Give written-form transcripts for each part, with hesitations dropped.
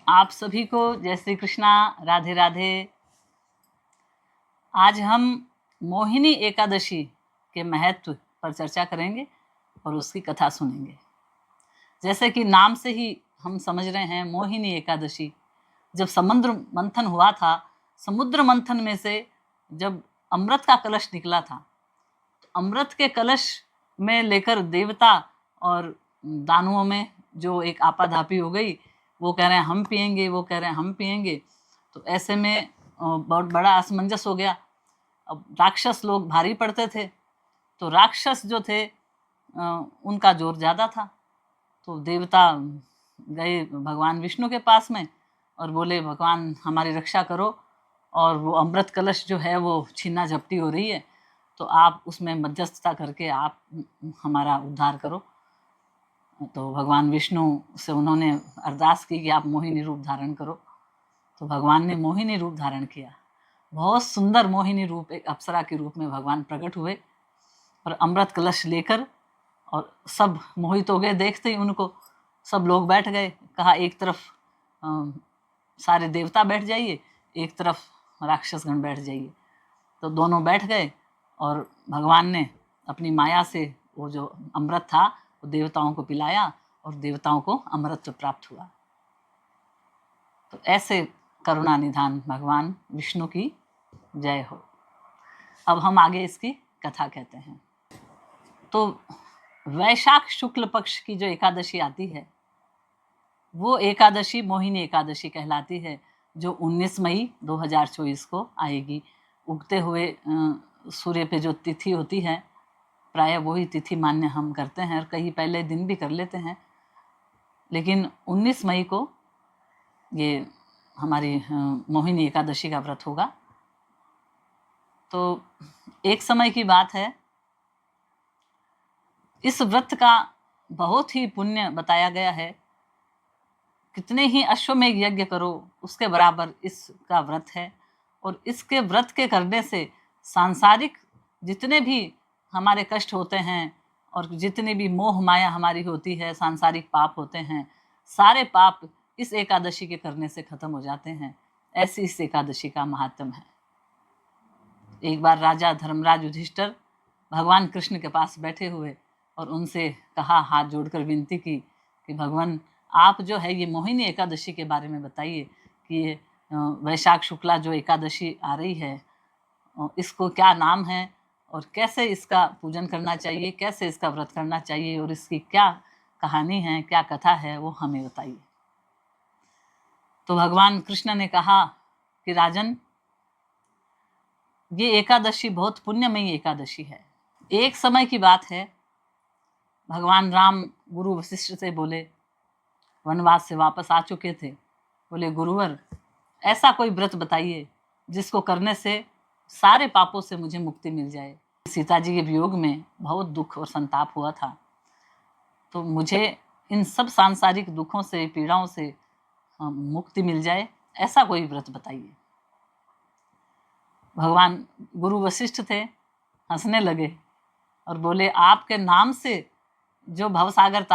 आप सभी को जय श्री कृष्णा, राधे राधे। आज हम मोहिनी एकादशी के महत्व पर चर्चा करेंगे और उसकी कथा सुनेंगे। जैसे कि नाम से ही हम समझ रहे हैं, मोहिनी एकादशी, जब समुद्र मंथन हुआ था, समुद्र मंथन में से जब अमृत का कलश निकला था, तो अमृत के कलश में लेकर देवता और दानवों में जो एक आपाधापी हो गई, वो कह रहे हैं हम पिएंगे, वो कह रहे हैं हम पिएंगे। तो ऐसे में बहुत बड़ा असमंजस हो गया। अब राक्षस लोग भारी पड़ते थे, तो राक्षस जो थे उनका जोर ज़्यादा था। तो देवता गए भगवान विष्णु के पास में और बोले, भगवान हमारी रक्षा करो, और वो अमृत कलश जो है वो छीना झपटी हो रही है, तो आप उसमें मध्यस्थता करके आप हमारा उद्धार करो। तो भगवान विष्णु से उन्होंने अरदास की कि आप मोहिनी रूप धारण करो। तो भगवान ने मोहिनी रूप धारण किया। बहुत सुंदर मोहिनी रूप, एक अप्सरा के रूप में भगवान प्रकट हुए और अमृत कलश लेकर, और सब मोहित हो गए देखते ही उनको। सब लोग बैठ गए, कहा एक तरफ सारे देवता बैठ जाइए, एक तरफ राक्षसगण बैठ जाइए। तो दोनों बैठ गए और भगवान ने अपनी माया से वो जो अमृत था वो देवताओं को पिलाया और देवताओं को अमृत प्राप्त हुआ। तो ऐसे करुणा निधान भगवान विष्णु की जय हो। अब हम आगे इसकी कथा कहते हैं। तो वैशाख शुक्ल पक्ष की जो एकादशी आती है, वो एकादशी मोहिनी एकादशी कहलाती है, जो 19 मई 2024 को आएगी। उगते हुए सूर्य पे जो तिथि होती है, प्रायः वही तिथि मान्य हम करते हैं, और कहीं पहले दिन भी कर लेते हैं, लेकिन 19 मई को ये हमारी मोहिनी एकादशी का व्रत होगा। तो एक समय की बात है, इस व्रत का बहुत ही पुण्य बताया गया है। कितने ही अश्वमेघ यज्ञ करो उसके बराबर इसका व्रत है, और इसके व्रत के करने से सांसारिक जितने भी हमारे कष्ट होते हैं और जितनी भी मोह माया हमारी होती है, सांसारिक पाप होते हैं, सारे पाप इस एकादशी के करने से खत्म हो जाते हैं। ऐसी इस एकादशी का महात्म है। एक बार राजा धर्मराज युधिष्ठिर भगवान कृष्ण के पास बैठे हुए और उनसे कहा, हाथ जोड़कर विनती की कि भगवान आप जो है ये मोहिनी एकादशी के बारे में बताइए कि ये वैशाख शुक्ला जो एकादशी आ रही है, इसको क्या नाम है और कैसे इसका पूजन करना चाहिए, कैसे इसका व्रत करना चाहिए, और इसकी क्या कहानी है, क्या कथा है, वो हमें बताइए। तो भगवान कृष्ण ने कहा कि राजन, ये एकादशी बहुत पुण्यमयी एकादशी है। एक समय की बात है, भगवान राम गुरु वशिष्ठ से बोले, वनवास से वापस आ चुके थे, बोले गुरुवर ऐसा कोई व्रत बताइए जिसको करने से सारे पापों से मुझे मुक्ति मिल जाए। सीता जी के वियोग में बहुत दुख और संताप हुआ था, तो मुझे इन सब सांसारिक दुखों से, पीड़ाओं से मुक्ति मिल जाए, ऐसा कोई व्रत बताइए। भगवान गुरु वशिष्ठ थे, हंसने लगे और बोले, आपके नाम से जो भवसागर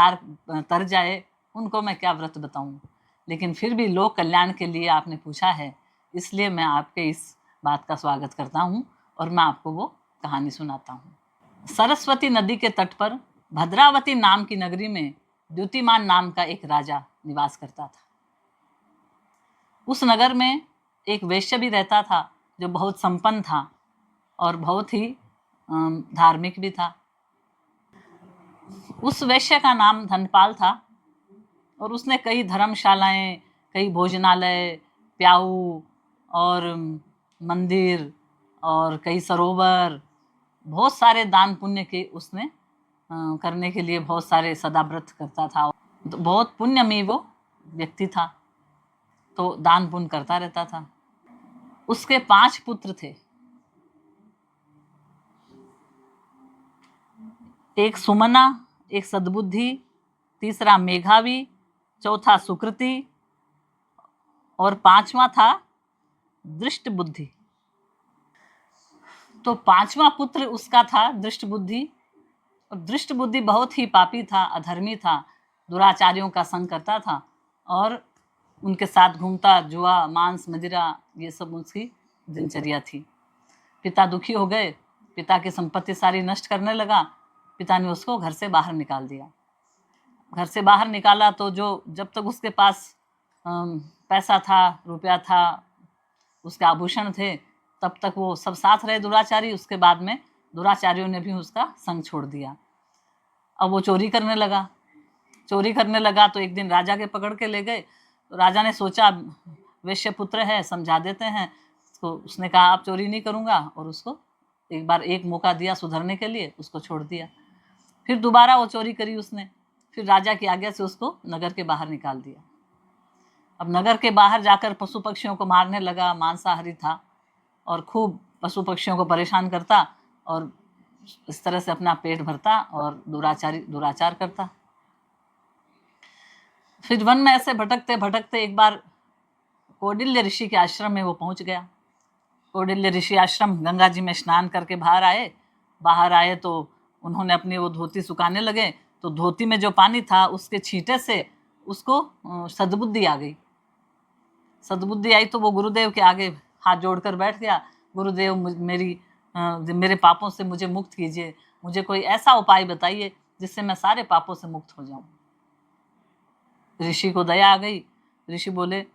तर जाए उनको मैं क्या व्रत बताऊं, लेकिन फिर भी लोक कल्याण के लिए आपने पूछा है, इसलिए मैं आपके इस बात का स्वागत करता हूं और मैं आपको वो कहानी सुनाता हूं। सरस्वती नदी के तट पर भद्रावती नाम की नगरी में द्युतिमान नाम का एक राजा निवास करता था। उस नगर में एक वैश्य भी रहता था जो बहुत संपन्न था और बहुत ही धार्मिक भी था। उस वैश्य का नाम धनपाल था और उसने कई धर्मशालाएं, कई भोजनालय, प्याऊ और मंदिर और कई सरोवर, बहुत सारे दान पुण्य के उसने करने के लिए बहुत सारे सदा व्रत करता था। तो बहुत पुण्यमयी वो व्यक्ति था, तो दान पुण्य करता रहता था। उसके 5 पुत्र थे। एक सुमना, एक सद्बुद्धि, तीसरा मेघावी, चौथा सुकृति और 5वां था दृष्ट बुद्धि। तो 5वां पुत्र उसका था दृष्ट बुद्धि, और दृष्ट बुद्धि बहुत ही पापी था, अधर्मी था, दुराचार्यों का संग करता था और उनके साथ घूमता, जुआ, मांस, मदिरा, ये सब उसकी दिनचर्या थी। पिता दुखी हो गए, पिता की संपत्ति सारी नष्ट करने लगा। पिता ने उसको घर से बाहर निकाल दिया। घर से बाहर निकाला तो जो जब तक उसके पास पैसा था, रुपया था, उसके आभूषण थे, तब तक वो सब साथ रहे दुराचारी। उसके बाद में दुराचारियों ने भी उसका संग छोड़ दिया। अब वो चोरी करने लगा। चोरी करने लगा तो एक दिन राजा के पकड़ के ले गए। तो राजा ने सोचा वैश्य पुत्र है, समझा देते हैं। तो उसने कहा अब चोरी नहीं करूँगा, और उसको एक बार एक मौका दिया सुधरने के लिए, उसको छोड़ दिया। फिर दोबारा वो चोरी करी उसने। फिर राजा की आज्ञा से उसको नगर के बाहर निकाल दिया। अब नगर के बाहर जाकर पशु पक्षियों को मारने लगा, मांसाहारी था, और खूब पशु पक्षियों को परेशान करता, और इस तरह से अपना पेट भरता और दुराचार करता। फिर वन में ऐसे भटकते भटकते एक बार कौडिल्य ऋषि के आश्रम में वो पहुंच गया। कौडिल्य ऋषि आश्रम, गंगा जी में स्नान करके बाहर आए तो उन्होंने अपनी वो धोती सुखाने लगे। तो धोती में जो पानी था उसके छींटे से उसको सद्बुद्धि आ गई। सद्बुद्धि आई तो वो गुरुदेव के आगे हाथ जोड़कर बैठ गया। गुरुदेव, मेरे पापों से मुझे मुक्त कीजिए, मुझे कोई ऐसा उपाय बताइए जिससे मैं सारे पापों से मुक्त हो जाऊं। ऋषि को दया आ गई। ऋषि बोले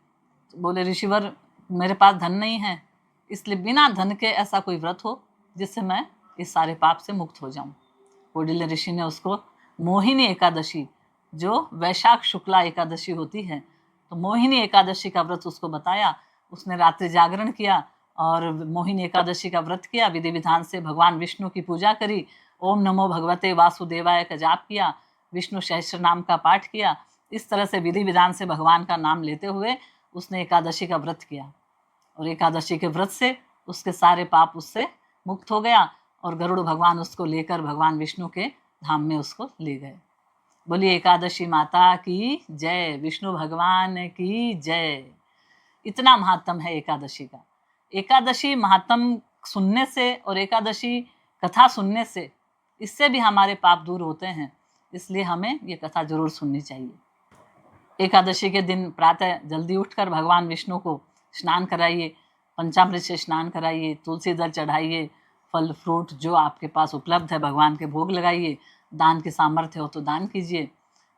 ऋषिवर, मेरे पास धन नहीं है, इसलिए बिना धन के ऐसा कोई व्रत हो जिससे मैं इस सारे पाप से मुक्त हो जाऊं। कौडिल्य ऋषि ने उसको मोहिनी एकादशी, जो वैशाख शुक्ला एकादशी होती है, तो मोहिनी एकादशी का व्रत उसको बताया। उसने रात्रि जागरण किया और मोहिनी एकादशी का व्रत किया। विधि विधान से भगवान विष्णु की पूजा करी। ओम नमो भगवते वासुदेवाय का जाप किया। विष्णु सहस्त्र नाम का पाठ किया। इस तरह से विधि विधान से भगवान का नाम लेते हुए उसने एकादशी का व्रत किया, और एकादशी के व्रत से उसके सारे पाप उससे मुक्त हो गया, और गरुड़ भगवान उसको लेकर भगवान विष्णु के धाम में उसको ले गए। बोलिए एकादशी माता की जय, विष्णु भगवान की जय। इतना महात्म है एकादशी का। एकादशी महात्म सुनने से और एकादशी कथा सुनने से, इससे भी हमारे पाप दूर होते हैं। इसलिए हमें ये कथा जरूर सुननी चाहिए। एकादशी के दिन प्रातः जल्दी उठकर भगवान विष्णु को स्नान कराइए, पंचामृत से स्नान कराइए, तुलसी दल चढ़ाइए, फल फ्रूट जो आपके पास उपलब्ध है भगवान के भोग लगाइए, दान की सामर्थ्य हो तो दान कीजिए।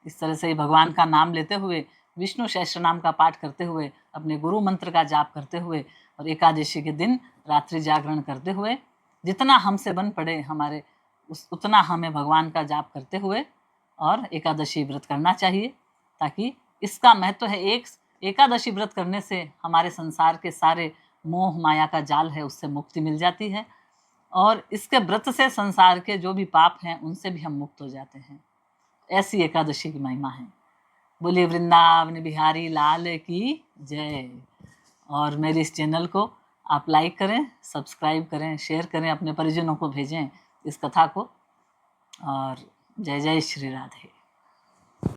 इस तरह से भगवान का नाम लेते हुए, विष्णु सहस्त्र नाम का पाठ करते हुए, अपने गुरु मंत्र का जाप करते हुए, और एकादशी के दिन रात्रि जागरण करते हुए, जितना हमसे बन पड़े हमारे उतना हमें भगवान का जाप करते हुए और एकादशी व्रत करना चाहिए, ताकि इसका महत्व है एकादशी व्रत करने से हमारे संसार के सारे मोह माया का जाल है उससे मुक्ति मिल जाती है, और इसके व्रत से संसार के जो भी पाप हैं उनसे भी हम मुक्त हो जाते हैं। ऐसी एकादशी की महिमा है। बोलिए वृंदावन बिहारी लाल की जय। और मेरे इस चैनल को आप लाइक करें, सब्सक्राइब करें, शेयर करें, अपने परिजनों को भेजें इस कथा को। और जय जय श्री राधे।